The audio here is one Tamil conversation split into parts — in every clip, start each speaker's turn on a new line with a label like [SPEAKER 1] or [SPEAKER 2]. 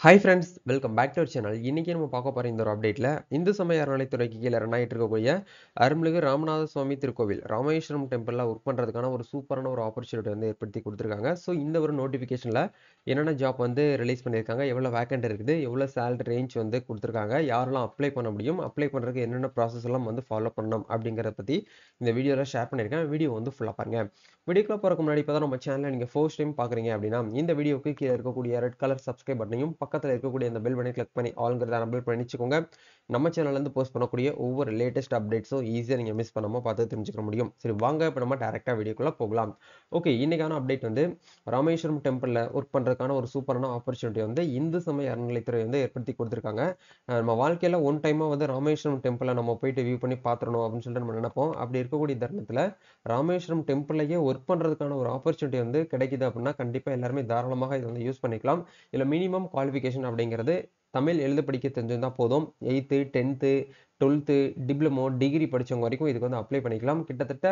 [SPEAKER 1] Hi friends, welcome back to our channel. இன்னைக்கு நம்ம பார்க்க போற இந்த ஒரு அப்டேட்ல இந்து சமய அறநிலைத்துறைக்கு கீழே ரன் ஆயிட்டு இருக்கக்கூடிய அருள்மிகு ராமநாத சுவாமி திருக்கோவில் ராமேஸ்வரம் டெம்பிள்ல ஒர்க் பண்றதுக்கான ஒரு சூப்பரான ஒரு ஆப்பர்ச்சுனிட்டி வந்து ஏற்படுத்தி கொடுத்துருக்காங்க. ஸோ இந்த ஒரு நோட்டிஃபிகேஷன்ல என்னென்ன ஜாப் வந்து ரிலீஸ் பண்ணியிருக்காங்க, எவ்வளோ வேக்கண்ட் இருக்குது, எவ்வளோ சேலரி ரேஞ்ச் வந்து கொடுத்துருக்காங்க, யாரெல்லாம் அப்ளை பண்ண முடியும், அப்ளை பண்றதுக்கு என்னென்ன ப்ராசஸ் எல்லாம் வந்து ஃபாலோ பண்ணணும் அப்படிங்கிறத பத்தி இந்த வீடியோல ஷேர் பண்ணியிருக்கேன். வீடியோ வந்து ஃபுல்லா பாருங்க. வீடியோக்குள்ள போறதுக்கு முன்னாடி இப்போ தான் நம்ம சேனலை நீங்கள் ஃபர்ஸ்ட் டைம் பார்க்குறீங்க அப்படின்னா இந்த வீடியோக்கு கீழே இருக்கக்கூடிய ரெட் கலர் சப்ஸ்கிரைப் பட்டனையும் பக்கத்தில் இருக்கக்கூடிய அந்த பெல் பட்டனை கிளிக் பண்ணி ஆல்ங்கிறத அப்டேட் பண்ணி வச்சுக்கோங்க. நம்ம சேனல்லேருந்து போஸ்ட் பண்ணக்கூடிய ஒவ்வொரு லேட்டஸ்ட் அப்டேட்ஸும் ஈஸியாக நீங்கள் மிஸ் பண்ணாமல் பார்த்து தெரிஞ்சுக்க முடியும். சரி வாங்க இப்போ நம்ம டேரெக்டாக வீடியோக்குள்ளே போகலாம். ஓகே, இன்னைக்கான அப்டேட் வந்து ராமேஸ்வரம் டெம்பிளில் ஒர்க் பண்ணுறதுக்கான ஒரு சூப்பரான ஆப்பர்ச்சுனிட்டி வந்து இந்து சமய அறநிலைத்துறை வந்து ஏற்படுத்தி கொடுத்துருக்காங்க. நம்ம வாழ்க்கையில் ஒன் டைமாக வந்து ராமேஸ்வரம் டெம்பிளை நம்ம போயிட்டு வியூ பண்ணி பார்த்துடணும் அப்படின்னு சொல்லிட்டு நம்ம நினைப்போம். அப்படி இருக்கக்கூடிய தருணத்தில் ராமேஸ்வரம் டெம்பிள்லயே ஒர்க் பண்றதுக்கான ஒரு ஆப்பர்ச்சுனிட்டி வந்து கிடைக்குது அப்படின்னா கண்டிப்பா எல்லாருமே தாராளமாக இதை வந்து யூஸ் பண்ணிக்கலாம். இதுல மினிமம் குவாலிஃபிகேஷன் அப்படிங்கிறது தமிழ் எழுத படிக்க தெரிஞ்சிருந்தா போதும். 8th 10th 12th diploma degree படிச்சவங்க வரைக்கும் இதுக்கு வந்து அப்ளை பண்ணிக்கலாம். கிட்டத்தட்ட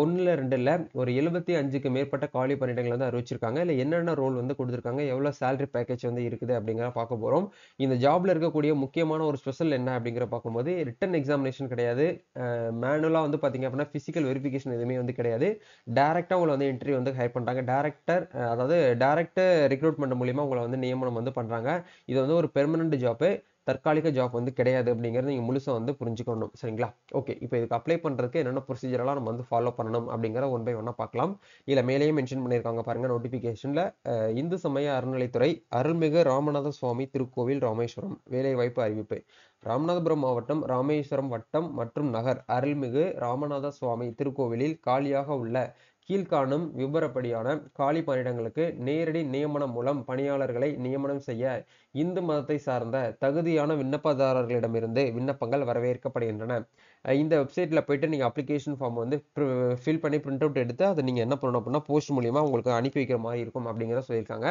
[SPEAKER 1] ஒன்றில் ரெண்டு இல்லை ஒரு 75க்கு மேற்பட்ட காலி பணியிடங்கள் வந்து அறிவிச்சிருக்காங்க. இல்லை என்னென்ன ரோல் வந்து கொடுத்துருக்காங்க, எவ்வளோ சேலரி பேக்கேஜ் வந்து இருக்குது அப்படிங்கிற பார்க்க போகிறோம். இந்த ஜாப்ல இருக்கக்கூடிய முக்கியமான ஒரு ஸ்பெஷல் என்ன அப்படிங்கிற பார்க்கும்போது ரிட்டன் எக்ஸாமினேஷன் கிடையாது. மேனுவலாக வந்து பார்த்தீங்க அப்படின்னா ஃபிசிக்கல் வெரிஃபிகேஷன் எதுவுமே வந்து கிடையாது. டேரெக்டாக உங்களை வந்து இன்டர்வியூ வந்து ஹையர் பண்ணுறாங்க. அதாவது டேரக்ட் ரெக்ரூட்மெண்ட் மூலியமாக உங்களை வந்து நியமனம் வந்து பண்ணுறாங்க. இது வந்து ஒரு பெர்மனன்ட் ஜாப்பு, தற்காலிக ஜாப் வந்து கிடையாது அப்படிங்கிறது நீங்கள் முழுசாக வந்து புரிஞ்சுக்கணும். சரிங்களா? ஓகே, இப்போ இதுக்கு அப்ளை பண்ணுறதுக்கு என்னென்ன ப்ரொசீஜரெல்லாம் நம்ம வந்து ஃபாலோ பண்ணணும் அப்படிங்கிற ஒன் பை ஒன்னாக பார்க்கலாம். இதில் மேலேயே மென்ஷன் பண்ணியிருக்காங்க பாருங்கள் நோட்டிஃபிகேஷனில். இந்து சமய அறநிலைத்துறை அருள்மிகு ராமநாத சுவாமி திருக்கோவில் ராமேஸ்வரம் வேலைவாய்ப்பு அறிவிப்பு. ராமநாதபுரம் மாவட்டம் ராமேஸ்வரம் வட்டம் மற்றும் நகர் அருள்மிகு ராமநாத சுவாமி திருக்கோவிலில் காலியாக உள்ள கீழ்காணும் விபரப்படியான காலி பணியிடங்களுக்கு நேரடி நியமனம் மூலம் பணியாளர்களை நியமனம் செய்ய இந்து மதத்தை சார்ந்த தகுதியான விண்ணப்பதாரர்களிடமிருந்து விண்ணப்பங்கள் வரவேற்கப்படுகின்றன. இந்த வெப்சைட்ல போயிட்டு நீங்க அப்ளிகேஷன் ஃபார்ம் வந்து ஃபில் பண்ணி பிரிண்ட் அவுட் எடுத்து அதை நீங்க என்ன பண்ணணும் அப்படின்னா போஸ்ட் மூலியமா உங்களுக்கு அனுப்பி வைக்கிற மாதிரி இருக்கும் அப்படிங்கிறத சொல்லியிருக்காங்க.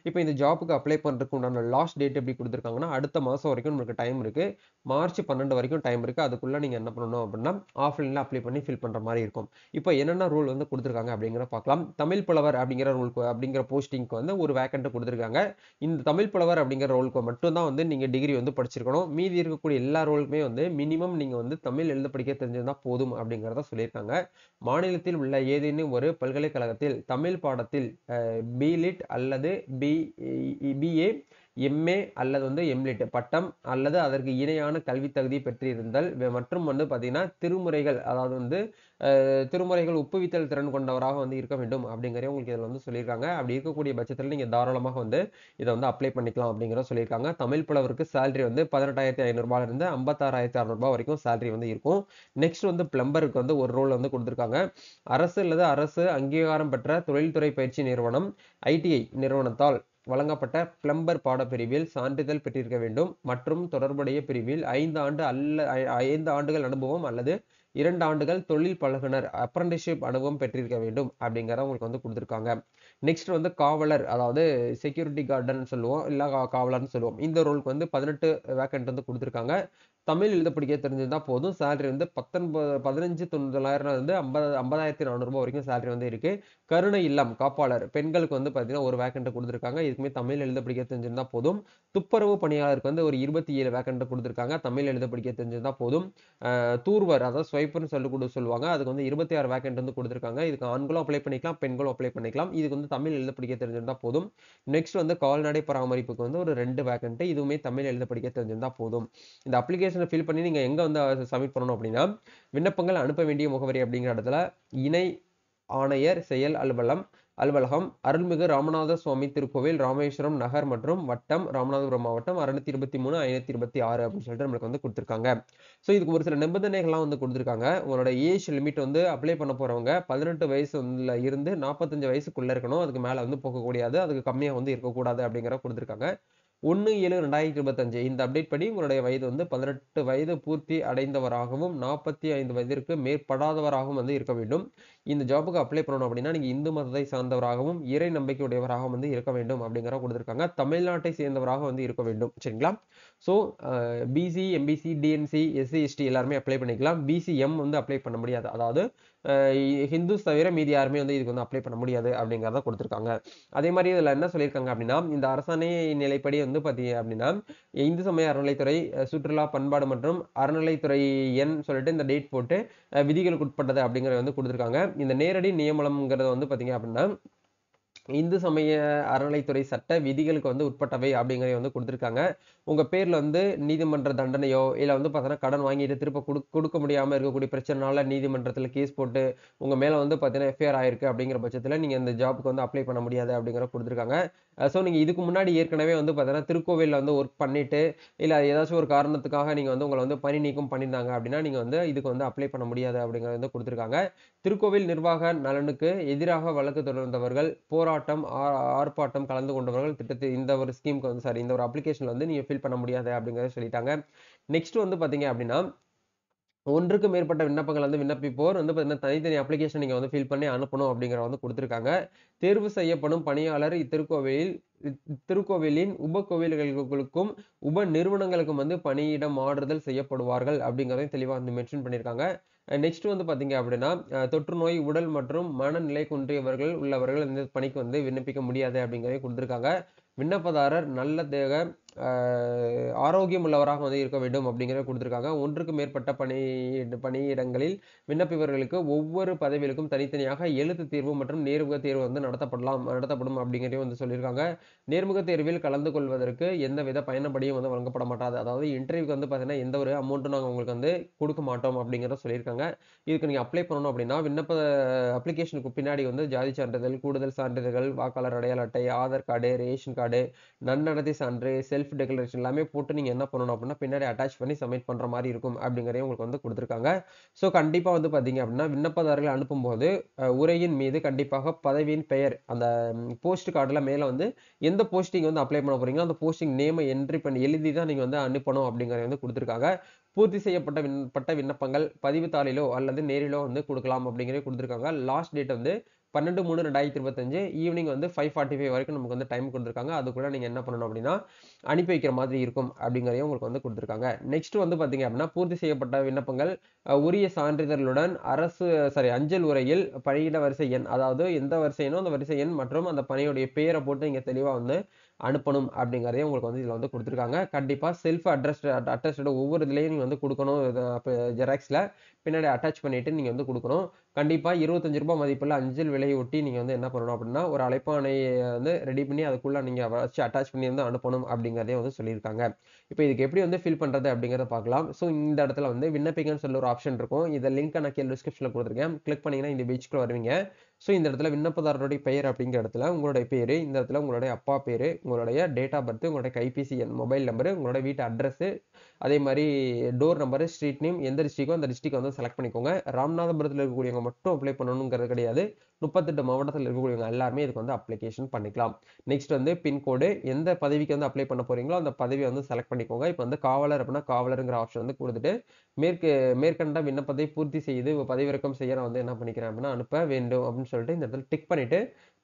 [SPEAKER 1] இப்போ இந்த ஜாப்புக்கு அப்ளை பண்றதுக்கு உண்டான லாஸ்ட் டேட் எப்படி கொடுத்துருக்காங்கன்னா அடுத்த மாசம் வரைக்கும் உங்களுக்கு டைம் இருக்கு. மார்ச் 12 வரைக்கும் டைம் இருக்கு. அதுக்குள்ள நீங்க என்ன பண்ணணும் அப்படின்னா ஆஃப்லைன்ல அப்ளை பண்ணி ஃபில் பண்ற மாதிரி இருக்கும். இப்போ என்னென்ன ரூல் வந்து கொடுத்துருக்காங்க அப்படிங்கிற பார்க்கலாம். தமிழ் புலவர் அப்படிங்கிற ரூலுக்கு அப்படிங்கிற போஸ்டிங்க்கு வந்து ஒரு வேக்கண்ட் கொடுத்துருக்காங்க. இந்த தமிழ் புலவர் அப்படிங்கிற ரோலுக்கு மட்டும் தான் வந்து நீங்க டிகிரி வந்து படிச்சிருக்கணும். மீதி இருக்கக்கூடிய எல்லா ரோலுக்குமே வந்து மினிமம் நீங்க வந்து தமிழ் எழுத படிக்க தெரிஞ்சிருந்தா போதும் அப்படிங்கிறத சொல்லியிருக்காங்க. மாநிலத்தில் உள்ள ஏதேனும் ஒரு பல்கலைக்கழகத்தில் தமிழ் பாடத்தில் பிலிட் அல்லது பிஏ எம்ஏ அல்லது வந்து எம்லிட் பட்டம் அல்லது அதற்கு இணையான கல்வி தகுதி பெற்றிருந்தல் மற்றும் வந்து பார்த்தீங்கன்னா திருமுறைகள், அதாவது வந்து திருமுறைகள் ஒப்புவித்தல் திறன் கொண்டவராக வந்து இருக்க வேண்டும் அப்படிங்கிறத உங்களுக்கு இதில் வந்து சொல்லியிருக்காங்க. அப்படி இருக்கக்கூடிய பட்சத்தில் நீங்கள் தாராளமாக வந்து இதை வந்து அப்ளை பண்ணிக்கலாம் அப்படிங்கிறத சொல்லியிருக்காங்க. தமிழ் புலவருக்கு சேலரி வந்து 18,500 இருந்து 56,600 வரைக்கும் சேலரி வந்து இருக்கும். நெக்ஸ்ட் வந்து பிளம்பருக்கு வந்து ஒரு ரோல் வந்து கொடுத்துருக்காங்க. அரசு அல்லது அரசு அங்கீகாரம் பெற்ற தொழில்துறை பயிற்சி நிறுவனம் ஐடிஐ நிறுவனத்தால் வழங்கப்பட்ட பிளம்பர் பாடப்பிரிவில் சான்றிதழ் பெற்றிருக்க வேண்டும் மற்றும் தொடர்புடைய பிரிவில் 5 ஆண்டுகள் அனுபவம் அல்லது 2 ஆண்டுகள் தொழில் பழகுனர் அப்ரண்டிஸ்ஷிப் அனுபவம் பெற்றிருக்க வேண்டும் அப்படிங்கிறத உங்களுக்கு வந்து கொடுத்துருக்காங்க. நெக்ஸ்ட் வந்து காவலர், அதாவது செக்யூரிட்டி கார்டுன்னு சொல்லுவோம், இல்லை காவலர்னு சொல்லுவோம். இந்த ரோலுக்கு வந்து 18 வேக்கண்ட் வந்து கொடுத்துருக்காங்க. தமிழ் எழுத படிக்க தெரிஞ்சிருந்தா போதும். சேலரி வந்து 15,900 இருந்து 50,400 வரைக்கும் சேலரி வந்து இருக்கு. கருணை இல்லம் காப்பாளர் பெண்களுக்கு வந்து பார்த்தீங்கன்னா ஒரு வேக்கண்ட் கொடுத்துருக்காங்க. இதுக்குமே தமிழ் எழுத படிக்க தெரிஞ்சிருந்தா போதும். துப்புரவு பணியாளருக்கு வந்து ஒரு 27 வேக்கண்ட் கொடுத்துருக்காங்க. தமிழ் எழுத படிக்க தெரிஞ்சிருந்தா போதும். தூர்வர், அதாவது ஸ்வைப்பர்னு சொல்லுவாங்க, அதுக்கு வந்து 26 வேக்கண்ட் வந்து கொடுத்துருக்காங்க. இதுக்கு ஆண்களும் அப்ளை பண்ணிக்கலாம், பெண்களும் அப்ளை பண்ணிக்கலாம். இதுக்கு வந்து தமிழ் எழுத படிக்க தெரிஞ்சிருந்தா போதும். நெக்ஸ்ட் வந்து கால்நடை பராமரிப்புக்கு வந்து ஒரு 2 வேக்கண்ட், இதுவுமே தமிழ் எழுத படிக்க தெரிஞ்சிருந்தா போதும். இந்த அப்ளிகேஷனை ஃபில் பண்ணி நீங்க எங்க வந்து சப்மிட் பண்ணணும் அப்படின்னா விண்ணப்பங்கள் அனுப்ப வேண்டிய முகவரி அப்படிங்கிற இடத்துல இணை ஆணையர் செயல் அலுவலகம் அருள்மிகு ராமநாத சுவாமி திருக்கோவில் ராமேஸ்வரம் நகர் மற்றும் வட்டம் ராமநாதபுரம் மாவட்டம் 623 526 அப்படின்னு சொல்லிட்டு நம்மளுக்கு வந்து கொடுத்துருக்காங்க. ஸோ இதுக்கு ஒரு சில நிபந்தனைகள்லாம் வந்து கொடுத்துருக்காங்க. உங்களோட ஏஜ் லிமிட் வந்து அப்ளை பண்ண போறவங்க 18 வயசுல இருந்து 45 வயசுக்குள்ள இருக்கணும். அதுக்கு மேல வந்து போகக்கூடாது, அதுக்கு கம்மியா வந்து இருக்கக்கூடாது அப்படிங்கிற கொடுத்துருக்காங்க. 1/7/2025 இந்த அப்டேட் படி உங்களுடைய வயது வந்து 18 வயது பூர்த்தி அடைந்தவராகவும் 45 வயதிற்கு மேற்படாதவராகவும் வந்து இருக்க வேண்டும். இந்த ஜாபுக்கு அப்ளை பண்ணணும் அப்படின்னா நீங்க இந்து மதத்தை சார்ந்தவராகவும் இறை நம்பிக்கை உடையவராகவும் வந்து இருக்க வேண்டும் அப்படிங்கிற கொடுத்துருக்காங்க. தமிழ்நாட்டை சேர்ந்தவராக வந்து இருக்க வேண்டும். சரிங்களா? So BC MBC DNC SC ST எல்லாருமே அப்ளை பண்ணிக்கலாம். பிசிஎம் வந்து அப்ளை பண்ண முடியாது. அதாவது ஹிந்துஸ் தவிர மீதி யாருமே வந்து இதுக்கு வந்து அப்ளை பண்ண முடியாது அப்படிங்கிறத கொடுத்துருக்காங்க. அதே மாதிரி இதில் என்ன சொல்லியிருக்காங்க அப்படின்னா, இந்த அரசாணை நிலைப்படி வந்து பார்த்தீங்க அப்படின்னா, இந்து சமய அறநிலைத்துறை, சுற்றுலா பண்பாடு மற்றும் அறநிலைத்துறை எண் சொல்லிட்டு இந்த டேட் போட்டு விதிகளுக்கு உட்பட்டது அப்படிங்கிறத வந்து கொடுத்துருக்காங்க. இந்த நேரடி நியமனம்ங்கிறது வந்து பார்த்தீங்க அப்படின்னா, இந்து சமய அறநிலைத்துறை சட்ட விதிகளுக்கு வந்து உட்பட்டவை அப்படிங்கிறத வந்து கொடுத்துருக்காங்க. உங்க பேர்ல வந்து நீதிமன்ற தண்டனையோ இல்ல வந்து பார்த்தீங்கன்னா கடன் வாங்கிட்டு திருப்ப கொடுக்க முடியாம இருக்கக்கூடிய பிரச்சனைனால நீதிமன்றத்துல கேஸ் போட்டு உங்க மேல வந்து பார்த்தீங்கன்னா எஃப்ஐஆர் ஆயிருக்கு அப்படிங்கிற பட்சத்துல நீங்க இந்த ஜாப்க்கு வந்து அப்ளை பண்ண முடியாது அப்படிங்கிற கொடுத்துருக்காங்க. ஸோ நீங்க இதுக்கு முன்னாடி ஏற்கனவே வந்து பார்த்தீங்கன்னா திருக்கோவில்ல வந்து ஒர்க் பண்ணிட்டு இல்ல ஏதாச்சும் ஒரு காரணத்துக்காக நீங்க வந்து உங்களை வந்து பணி நீக்கம் பண்ணியிருந்தாங்க அப்படின்னா நீங்க வந்து இதுக்கு வந்து அப்ளை பண்ண முடியாது அப்படிங்கறத வந்து கொடுத்துருக்காங்க. திருக்கோவில் நிர்வாக நலனுக்கு எதிராக வழக்கு தொடர்ந்தவர்கள், போராட்டம், ஆர்ப்பாட்டம் கலந்து கொண்டவர்கள் திட்டத்தில் இந்த ஒரு ஸ்கீமுக்கு வந்து சாரி இந்த ஒரு அப்ளிகேஷன்ல வந்து நீங்க ஃபில் பண்ண முடியாது அப்படிங்கறத சொல்லிட்டாங்க. நெக்ஸ்ட் வந்து பாத்தீங்க அப்படின்னா, ஒன்றுக்கு மேற்பட்ட விண்ணப்பங்கள் வந்து விண்ணப்பிப்போர் வந்து பார்த்தீங்கன்னா, தனித்தனி அப்ளிகேஷன் நீங்க வந்து ஃபில் பண்ணி அனுப்பணும் அப்படிங்கிறத வந்து குடுத்துருக்காங்க. தேர்வு செய்யப்படும் பணியாளர் இத்திருக்கோவிலின் உப கோவில்களுக்கும், உப நிறுவனங்களுக்கும் வந்து பணியிட மாறுதல் செய்யப்படுவார்கள் அப்படிங்கிறதையும் தெளிவா வந்து மென்ஷன் பண்ணியிருக்காங்க. நெக்ஸ்ட் வந்து பார்த்தீங்க அப்படின்னா, தொற்றுநோய், உடல் மற்றும் மனநிலை குன்றியவர்கள் உள்ளவர்கள் இந்த பணிக்கு வந்து விண்ணப்பிக்க முடியாது அப்படிங்கிறதையும் குடுத்துருக்காங்க. விண்ணப்பதாரர் நல்ல தேக ஆரோக்கியம் உள்ளவராக வந்து இருக்க வேண்டும் அப்படிங்கிறத கொடுத்துருக்காங்க. ஒன்றுக்கு மேற்பட்ட பணியிடங்களில் விண்ணப்பிப்பவர்களுக்கு ஒவ்வொரு பதவிகளுக்கும் தனித்தனியாக எழுத்து தேர்வு மற்றும் நேர்முக தேர்வு வந்து நடத்தப்படும் அப்படிங்கிறதையும் வந்து சொல்லியிருக்காங்க. நேர்முக தேர்வில் கலந்து கொள்வதற்கு எந்தவித பயணப்படியும் வந்து வழங்கப்பட மாட்டாது. அதாவது இன்டர்வியூக்கு வந்து பார்த்தீங்கன்னா எந்த ஒரு அமௌண்ட்டும் நாங்கள் உங்களுக்கு வந்து கொடுக்க மாட்டோம் அப்படிங்கிறத சொல்லியிருக்காங்க. இதுக்கு நீங்கள் அப்ளை பண்ணணும் அப்படின்னா அப்ளிகேஷனுக்கு பின்னாடி வந்து ஜாதி சான்றிதழ், கூடுதல் சான்றிதழ்கள், வாக்காளர் அடையாள அட்டை, ஆதார் கார்டு, ரேஷன் கார்டு, நன்னடத்தை சான்று, செல்ஃப் டெக்ளரேஷன் எல்லாமே போட்டு நீங்க என்ன பண்ணணும் அப்படின்னா பின்னாடி அட்டாச் பண்ணி சப்மிட் பண்ற மாதிரி இருக்கும் அப்படிங்கறதையும் உங்களுக்கு வந்து கொடுத்துருக்காங்க. ஸோ கண்டிப்பா வந்து பாத்தீங்க அப்படின்னா விண்ணப்பதாரர்கள் அனுப்பும்போது உரையின் மீது கண்டிப்பாக பதவியின் பெயர் அந்த போஸ்ட் கார்டுல மேல வந்து எந்த போஸ்டிங் வந்து அப்ளை பண்ண போறீங்களோ அந்த போஸ்டிங் நேமை என்ட்ரி பண்ணி எழுதி தான் நீங்க வந்து அனுப்பணும் அப்படிங்கறத வந்து கொடுத்துருக்காங்க. பூர்த்தி செய்யப்பட்ட விண்ணப்பங்கள் பதிவு தாளிலோ அல்லது நேரிலோ வந்து கொடுக்கலாம் அப்படிங்கிறத கொடுத்துருக்காங்க. லாஸ்ட் டேட் வந்து 12/3/2025 ஈவினிங் வந்து 5:45 வரைக்கும் நமக்கு வந்து டைம் கொடுத்துருக்காங்க. அதுக்குள்ள நீங்க என்ன பண்ணணும் அப்படின்னா அனுப்பி வைக்கிற மாதிரி இருக்கும் அப்படிங்கிறதையும் உங்களுக்கு வந்து கொடுத்துருக்காங்க. நெக்ஸ்ட் வந்து பாத்தீங்க அப்படின்னா பூர்த்தி செய்யப்பட்ட விண்ணப்பங்கள் உரிய சான்றிதழுடன் அஞ்சல் உரையில் பணியிட வரிசை எண், அதாவது எந்த வரிசை எண்ணோ அந்த வரிசை எண் மற்றும் அந்த பணியுடைய பேரை போட்டு நீங்க தெளிவா வந்து அனுப்பணும் அப்படிங்கிறதையும் உங்களுக்கு வந்து இதுல வந்து கொடுத்துருக்காங்க. கண்டிப்பா செல்ஃப் அட்ரஸ்ட் ஒவ்வொரு இதுலயும் நீங்க வந்து கொடுக்கணும். ஜெராக்ஸ்ல பின்னாடி அட்டாச் பண்ணிட்டு நீங்க வந்து கொடுக்கணும். கண்டிப்பா ரூ. 25 மதிப்புள்ள அஞ்சல் விலையை ஒட்டி நீங்க வந்து என்ன பண்ணணும் அப்படின்னா ஒரு அழைப்பாணையை வந்து ரெடி பண்ணி அதுக்குள்ள நீங்க வச்சு அட்டாச் பண்ணி வந்து அனுப்பணும் அப்படிங்கிறதையும் வந்து சொல்லியிருக்காங்க. இப்போ இதுக்கு எப்படி வந்து ஃபில் பண்றது அப்படிங்கிறத பார்க்கலாம். ஸோ இந்த இடத்துல வந்து விண்ணப்பிங்கன்னு சொல்லி ஒரு ஆப்ஷன் இருக்கும். இந்த லிங்க் நான் கீழே டிஸ்கிரிப்ஷன்ல கொடுத்துருக்கேன். கிளிக் பண்ணீங்கன்னா இந்த பேஜ்க்கு வருவீங்க. ஸோ இந்த இடத்துல விண்ணப்பதாரருடைய பெயர் அப்படிங்கிற இடத்துல உங்களுடைய பேரு, இந்த இடத்துல உங்களுடைய அப்பா பேரு, உங்களுடைய டேட் ஆஃப் பர்த், உங்களுடைய கைபேசி எண், மொபைல் நம்பர், உங்களுடைய வீட்டு அட்ரஸ், அதே மாதிரி டோர் நம்பர், ஸ்ட்ரீட் நேம், எந்த டிஸ்ட்ரிக்கோ அந்த டிஸ்ட்ரிக்ட் வந்து செலக்ட் பண்ணிக்கோங்க. ராமநாதபுரத்தில் இருக்கக்கூடியவங்க மட்டும் அப்ளை பண்ணணுங்கிறது கிடையாது. 38 மாவட்டத்தில் இருக்கக்கூடியவங்க எல்லாருமே இதுக்கு வந்து அப்ளிகேஷன் பண்ணிக்கலாம். நெக்ஸ்ட் வந்து பின்கோடு, எந்த பதவிக்கு வந்து அப்ளை பண்ண போறீங்களோ அந்த பதவியை வந்து செலக்ட் பண்ணிக்கோங்க. இப்போ வந்து காவலர் அப்படின்னா காவலருங்கிற ஆப்ஷன் வந்து கொடுத்துட்டு மேற்கண்ட விண்ணப்பத்தை பூர்த்தி செய்து பதிவிறக்கம் செய்ய நான் வந்து என்ன பண்ணிக்கிறேன் அப்படின்னா அனுப்ப வேண்டும் அப்படின்னு சொல்லிட்டு இந்த இடத்துல டிக் பண்ணிட்டு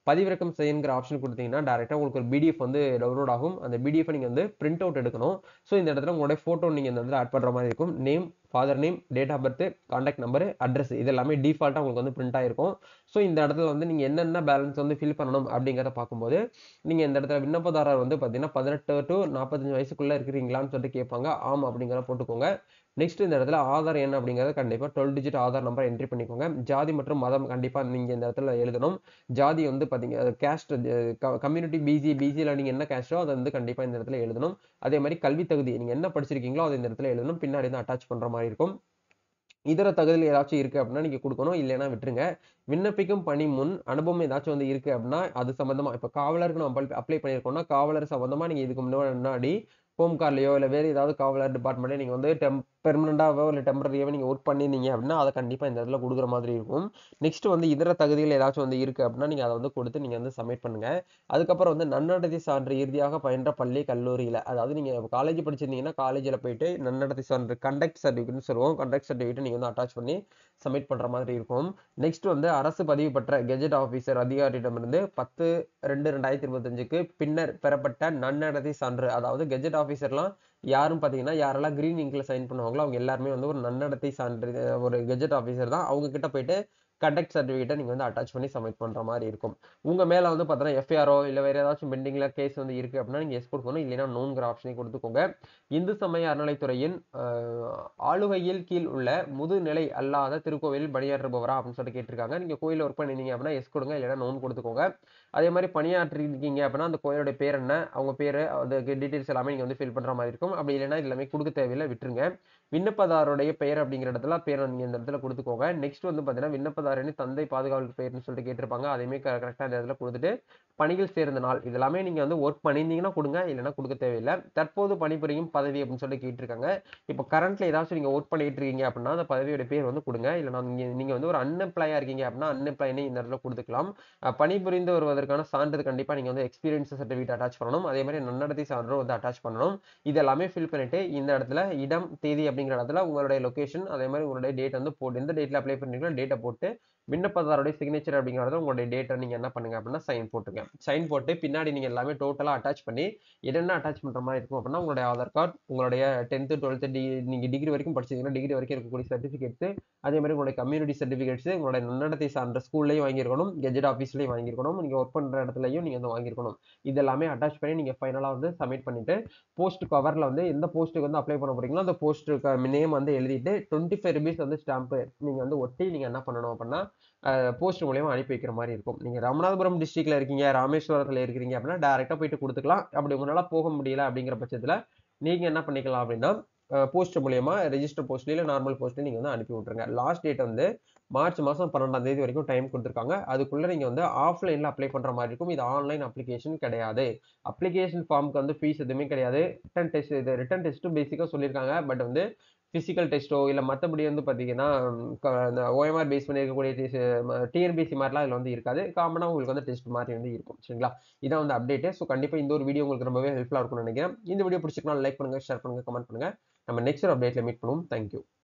[SPEAKER 1] பதிவிறக்கம் செய்யுங்கிற ஆப்ஷன் கொடுத்தீங்கன்னா டேரெக்டாக உங்களுக்கு ஒரு பிடிஎஃப் வந்து டவுன்லோட் ஆகும். அந்த பிடிஎஃப் நீங்கள் வந்து பிரிண்ட் அவுட் எடுக்கணும். ஸோ இந்த இடத்துல உங்களுடைய ஃபோட்டோ நீங்கள் இந்த இடத்துல ஆட் பண்ணுற மாதிரி இருக்கும். Name, father name, date of birth, contact number, address இது எல்லாமே டிஃபால்ட்டாக உங்களுக்கு வந்து பிரிண்ட் ஆயிருக்கும். ஸோ இந்த இடத்துல வந்து நீங்கள் என்னென்ன பேலன்ஸ் வந்து ஃபில் பண்ணணும் அப்படிங்கிறத பார்க்கும்போது நீங்கள் இந்த இடத்துல விண்ணப்பதாரர் வந்து பார்த்தீங்கன்னா 18 to 45 வயசுக்குள்ளே இருக்கிறீங்களான்னு சொல்லிட்டு கேட்பாங்க. ஆமாம் அப்படிங்கிற போட்டுக்கோங்க. நெக்ஸ்ட் இந்த இடத்துல ஆதார் எண் அப்படிங்கிறது கண்டிப்பாக 12 டிஜிட் ஆதார் நம்பர் என்ட்ரி பண்ணிக்கோங்க. ஜாதி மற்றும் மதம் கண்டிப்பாக நீங்கள் இந்த இடத்துல எழுதணும். ஜாதி வந்து பார்த்தீங்க கேஸ்ட் கம்யூனிட்டி பிசியில் நீங்கள் என்ன கேஸ்டோ அதை வந்து கண்டிப்பாக இந்த இடத்துல எழுதணும். அதே மாதிரி கல்வி தகுதி நீங்கள் என்ன படிச்சிருக்கீங்களோ அதை இந்த இடத்துல எழுதணும். பின்னாடி தான் அட்டாச் பண்ணுற மாதிரி இருக்கும். இதர தகுதியில் ஏதாச்சும் இருக்கு அப்படின்னா நீங்க கொடுக்கணும், இல்லைன்னா விட்டுருங்க. விண்ணப்பிக்கும் பணி முன் அனுபவம் ஏதாச்சும் வந்து இருக்கு அப்படின்னா அது சம்பந்தமா இப்ப காவலருக்கு நம்ம அப்ளை பண்ணியிருக்கோம்னா காவலர் சம்பந்தமா நீங்க இதுக்கு முன்னாடி ஹோம் கார்ட்லயோ இல்ல வேற ஏதாவது காவலர் டிபார்ட்மெண்ட்ல நீங்க வந்து பெர்மனண்டாவோ இல்ல டெம்பரரியாவோ நீங்க ஒர்க் பண்ணிருந்தீங்க அப்படின்னா அதை கண்டிப்பா இந்த இடத்துல கொடுக்குற மாதிரி இருக்கும். நெக்ஸ்ட் வந்து இதர தகுதிகள் ஏதாச்சும் வந்து இருக்கு அப்படின்னா நீங்க அதை வந்து கொடுத்து நீங்க வந்து சப்மிட் பண்ணுங்க. அதுக்கப்புறம் வந்து நன்னடத்தை சான்று இறுதியாக பயின்ற பள்ளி கல்லூரியில, அதாவது நீங்க காலேஜ் படிச்சிருந்தீங்கன்னா காலேஜில் போயிட்டு நன்னடத்தை சான்று கண்டக்ட் சர்டிஃபிகேட்னு சொல்லுவோம். கண்டக்ட் சர்டிஃபிகேட் நீங்க வந்து அட்டாச் பண்ணி சப்மிட் பண்ற மாதிரி இருக்கும். நெக்ஸ்ட் வந்து அரசு பதிவு பெற்ற கெஜெட் ஆபீசர் அதிகாரியிடமிருந்து 10/2/2025க்கு பின்னர் பெறப்பட்ட நன்னடத்தை சான்று, அதாவது கெஜெட் ஆபீசர்லாம் யாரும் பாத்தீங்கன்னா யாரெல்லாம் கிரீன் இங்க்ல சைன் பண்ணுவாங்களோ அவங்க எல்லாருமே வந்து ஒரு நன்னடத்தை சான்று ஒரு கெஜெட் ஆபீசர் தான். அவங்க கிட்ட போயிட்டு கண்டக்ட் சர்டிஃபிகேட்டை நீங்கள் வந்து அட்டாச் பண்ணி சப்மிட் பண்ணுற மாதிரி இருக்கும். உங்கள் மேலே வந்து பார்த்தீங்கன்னா எஃப்ஐஆரோ இல்லை வேறு ஏதாச்சும் பெண்டிங்கில் கேஸ் வந்து இருக்குது அப்படின்னா நீங்கள் எஸ் கொடுக்கணும், இல்லைன்னா நோங்கிற ஆப்ஷனை கொடுத்துக்கோங்க. இந்து சமய அறநிலைத்துறையின் ஆளுகையில் கீழ் உள்ள முதுநிலை அல்லாத திருக்கோவிலில் பணியாற்றுபவரா அப்படின்னு சொல்லிட்டு கேட்டிருக்காங்க. நீங்கள் கோயிலில் ஒர்க் பண்ணிருந்தீங்க அப்படின்னா எஸ் கொடுங்க, இல்லைன்னா நோன் கொடுத்துக்கோங்க. அதே மாதிரி பணியாற்றிருக்கீங்க அப்படின்னா அந்த கோயிலோட பேர் என்ன, அவங்க பேர், அதுக்கு டீட்டெயில்ஸ் எல்லாமே நீங்கள் வந்து ஃபில் பண்ணுற மாதிரி இருக்கும். அப்படி இல்லைன்னா எல்லாமே கொடுக்க தேவையில்லை, விட்டுருங்க. விண்ணப்பதாருடைய பெயர் அப்படிங்கிற இடத்துல பேரை நீங்கள் இந்த இடத்துல கொடுத்துக்கோங்க. நெக்ஸ்ட் வந்து பார்த்தீங்கன்னா விண்ணப்பதாரின் தந்தை பாதுகாவல் பெயர்னு சொல்லிட்டு கேட்டிருப்பாங்க. அதையுமே கரெக்டாக இந்த இடத்துல கொடுத்துட்டு பணியில் சேர்ந்த நாள் இதெல்லாமே நீங்கள் வந்து ஒர்க் பண்ணியிருந்தீங்கன்னா கொடுங்க, இல்லைன்னா கொடுக்க தேவையில்லை. தற்போது பணிபுரியும் பதவி அப்படின்னு சொல்லி கேட்டிருக்காங்க. இப்போ கரண்ட்ல ஏதாச்சும் நீங்கள் ஒர்க் பண்ணிட்டு இருக்கீங்க அப்படின்னா அந்த பதவியோட பேர் வந்து கொடுங்க. இல்லைனா நீங்கள் வந்து ஒரு அன்எம்ப்ளாயா இருக்கீங்க அப்படின்னா அன்எம்ப்ளாயினே இந்த இடத்துல கொடுத்துக்கலாம். பணிபுரிந்து வருவதற்கான சான்றிதழ் கண்டிப்பாக நீங்கள் வந்து எக்ஸ்பீரியன்ஸ் சர்டிஃபிகேட் அட்டாச் பண்ணணும். அதே மாதிரி நன்னடத்தை சான்றும் வந்து அட்டாச் பண்ணணும். இது எல்லாமே ஃபில் பண்ணிட்டு இந்த இடத்துல இடம் தேதி அப்படிங்கிற இடத்துல உங்களுடைய லொகேஷன், அதே மாதிரி உங்களுடைய டேட் வந்து போட்டு எந்த டேட்ல அப்ளை பண்ணுறீங்களோ டேட்டை போட்டு விண்ணப்பதாரோட சிக்னேச்சர் அப்படிங்கிறத உங்களுடைய டேட்டை நீங்க என்ன பண்ணுங்க அப்படின்னா சைன் போட்டுங்க. சைன் போட்டு பின்னாடி நீங்க எல்லாமே டோட்டலா அட்டாச் பண்ணி என்னென்ன அட்டாச் பண்ற மாதிரி இருக்கும் அப்படின்னா உங்களுடைய ஆதார் கார்டு, உங்களுடைய 10th 12th நீங்க டிகிரி வரைக்கும் படிச்சீங்கன்னா டிகிரி வரைக்கும் இருக்கக்கூடிய சர்டிபிகேட்ஸ், அதே மாதிரி உங்களுடைய கம்யூனிட்டி சர்டிபிகேட்ஸ், உங்களுடைய நன்னடத்தை சான்ற ஸ்கூல்லையும் வாங்கியிருக்கணும், கெஜெட் ஆஃபீஸ்லையும் வாங்கியிருக்கணும், நீங்க ஒர்க் பண்ற இடத்துலையும் நீங்க வந்து வாங்கியிருக்கணும். இது எல்லாமே அட்டாச் பண்ணி நீங்க ஃபைனலா வந்து சப்மிட் பண்ணிட்டு போஸ்ட் கவர்ல வந்து எந்த போஸ்ட்டுக்கு வந்து அப்ளை பண்ண போறீங்களோ அந்த போஸ்ட்டுக்கு நேம் வந்து எழுதிட்டு 25 ருபீஸ் வந்து ஸ்டாம்ப் நீங்க வந்து ஒட்டி நீங்க என்ன பண்ணணும் அப்படின்னா போஸ்ட் மூலியமா அனுப்பி வைக்கிற மாதிரி இருக்கும். நீங்க ராமநாதபுரம் டிஸ்ட்ரிக்ட்ல இருக்கீங்க, ராமேஸ்வரத்துல இருக்கிறீங்க அப்படின்னா டைரக்டா போயிட்டு கொடுத்துக்கலாம். அப்படி உங்களால போக முடியல அப்படிங்கிற பட்சத்துல நீங்க என்ன பண்ணிக்கலாம் அப்படின்னா போஸ்ட் மூலியமா ரெஜிஸ்டர் போஸ்ட்ல இல்ல நார்மல் போஸ்ட்ல நீங்க வந்து அனுப்பி விட்டுருங்க. லாஸ்ட் டேட் வந்து மார்ச் மாசம் 12ஆம் தேதி வரைக்கும் டைம் கொடுத்துருக்காங்க. அதுக்குள்ள நீங்க வந்து ஆஃப்லைன்ல அப்ளை பண்ற மாதிரி இருக்கும். இது ஆன்லைன் அப்ளிகேஷன் கிடையாது. அப்ளிகேஷன் ஃபார்முக்கு வந்து ஃபீஸ் எதுவுமே கிடையாது. ரிட்டன் டெஸ்ட், இது ரிட்டன் டெஸ்ட்டும் பேசிக்கா சொல்லியிருக்காங்க. பட் வந்து பிசிக்கல் டெஸ்ட்டோ இல்ல மத்தபடி வந்து பாத்தீங்கன்னா இந்த ஓஎம்ஆர் பேஸ் பண்ணி இருக்கக்கூடிய டிஎன்பிசி மாதிரிலாம் இதுல வந்து இருக்காது. காமனா உங்களுக்கு வந்து டெஸ்ட் மாதிரி வந்து இருக்கும். சரிங்களா? இதான் வந்து அப்டேட். ஸோ கண்டிப்பா இந்த ஒரு வீடியோ உங்களுக்கு ரொம்பவே ஹெல்ப்ஃபுல்லா இருக்கும்னு நினைக்கிறேன். இந்த வீடியோ பிடிச்சிருக்கா லைக் பண்ணுங்க, ஷேர் பண்ணுங்க, கமெண்ட் பண்ணுங்க. நம்ம நெக்ஸ்ட் ஒரு அப்டேட்ல மீட் பண்ணுவோம். தேங்க்யூ.